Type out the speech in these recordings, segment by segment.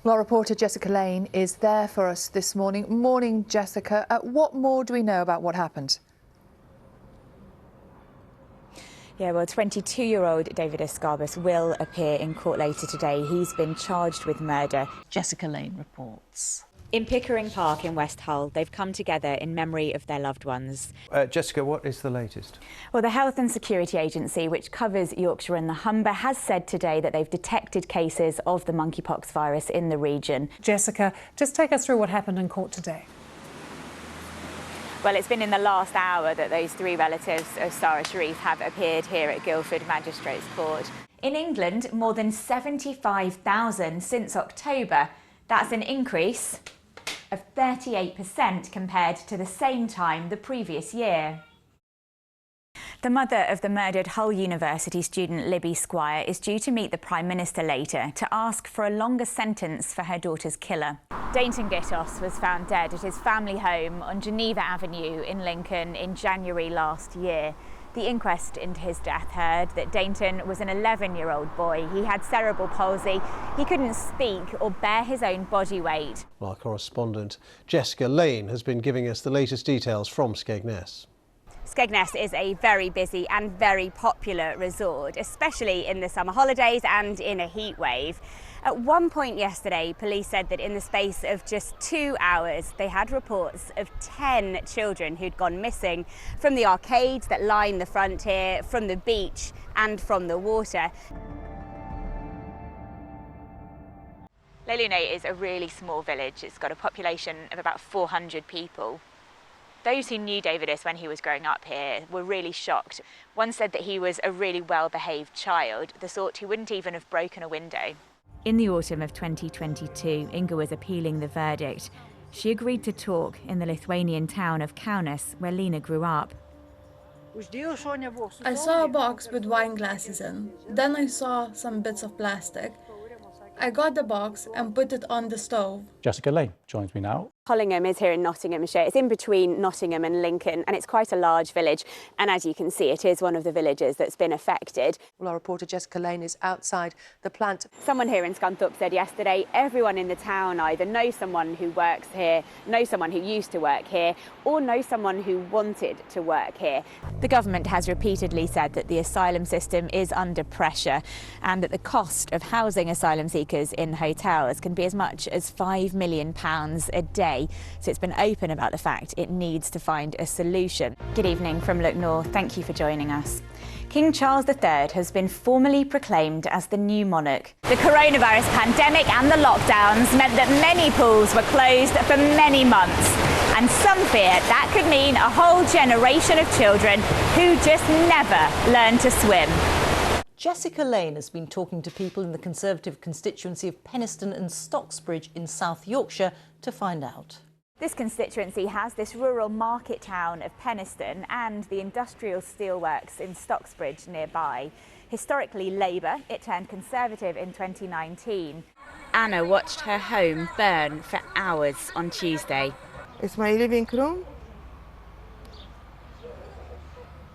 Well, our reporter Jessica Lane is there for us this morning. Morning, Jessica. What more do we know about what happened? Yeah, well, 22-year-old David Escarbus will appear in court later today. He's been charged with murder. Jessica Lane reports. In Pickering Park in West Hull, they've come together in memory of their loved ones. Jessica, what is the latest? Well, the Health and Security Agency, which covers Yorkshire and the Humber, has said today that they've detected cases of the monkeypox virus in the region. Jessica, just take us through what happened in court today. Well, it's been in the last hour that those three relatives of Sarah Sharif have appeared here at Guildford Magistrates Court. In England, more than 75,000 since October. That's an increase of 38% compared to the same time the previous year. The mother of the murdered Hull University student Libby Squire is due to meet the Prime Minister later to ask for a longer sentence for her daughter's killer. Dainton Gittos was found dead at his family home on Geneva Avenue in Lincoln in January last year. The inquest into his death heard that Dainton was an 11-year-old boy. He had cerebral palsy. He couldn't speak or bear his own body weight. Our correspondent Jessica Lane has been giving us the latest details from Skegness. Skegness is a very busy and very popular resort, especially in the summer holidays and in a heat wave. At one point yesterday, police said that in the space of just 2 hours, they had reports of 10 children who'd gone missing from the arcades that line the front here, from the beach and from the water. Les Lunettes is a really small village. It's got a population of about 400 people. Those who knew Davidus when he was growing up here were really shocked. One said that he was a really well-behaved child, the sort who wouldn't even have broken a window. In the autumn of 2022, Inga was appealing the verdict. She agreed to talk in the Lithuanian town of Kaunas, where Lena grew up. I saw a box with wine glasses in. Then I saw some bits of plastic. I got the box and put it on the stove. Jessica Lane joins me now. Hollingham is here in Nottinghamshire. It's in between Nottingham and Lincoln, and it's quite a large village. And as you can see, it is one of the villages that's been affected. Well, our reporter Jessica Lane is outside the plant. Someone here in Scunthorpe said yesterday, everyone in the town either knows someone who works here, knows someone who used to work here, or knows someone who wanted to work here. The government has repeatedly said that the asylum system is under pressure and that the cost of housing asylum seekers in hotels can be as much as £5 million a day. So it's been open about the fact it needs to find a solution. Good evening from Look North. Thank you for joining us. King Charles III has been formally proclaimed as the new monarch. The coronavirus pandemic and the lockdowns meant that many pools were closed for many months. And some fear that could mean a whole generation of children who just never learn to swim. Jessica Lane has been talking to people in the Conservative constituency of Penistone and Stocksbridge in South Yorkshire to find out. This constituency has this rural market town of Penistone and the industrial steelworks in Stocksbridge nearby. Historically Labour, it turned Conservative in 2019. Anna watched her home burn for hours on Tuesday. It's my living room.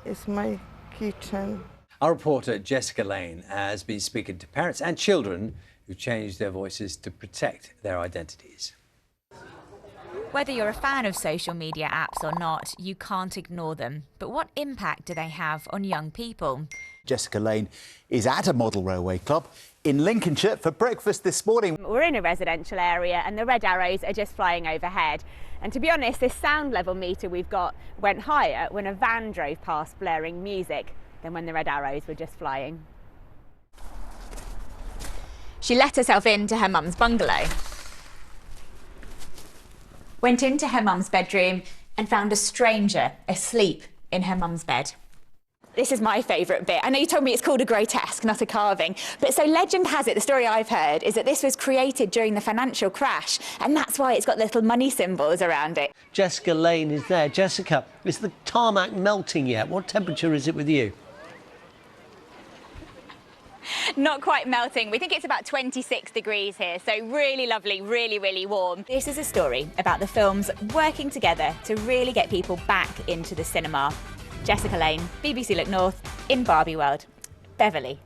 It's my kitchen. Our reporter Jessica Lane has been speaking to parents and children who changed their voices to protect their identities. Whether you're a fan of social media apps or not, you can't ignore them. But what impact do they have on young people? Jessica Lane is at a model railway club in Lincolnshire for breakfast this morning. We're in a residential area and the red arrows are just flying overhead. And to be honest, this sound level meter we've got went higher when a van drove past blaring music than when the red arrows were just flying. She let herself into her mum's bungalow, went into her mum's bedroom and found a stranger asleep in her mum's bed. This is my favourite bit. I know you told me it's called a grotesque, not a carving, but so legend has it, the story I've heard, is that this was created during the financial crash, and that's why it's got little money symbols around it. Jessica Lane is there. Jessica, is the tarmac melting yet? What temperature is it with you? Not quite melting. We think it's about 26 degrees here, so really lovely, really, really warm. This is a story about the films working together to really get people back into the cinema. Jessica Lane, BBC Look North, in Barbie World, Beverley.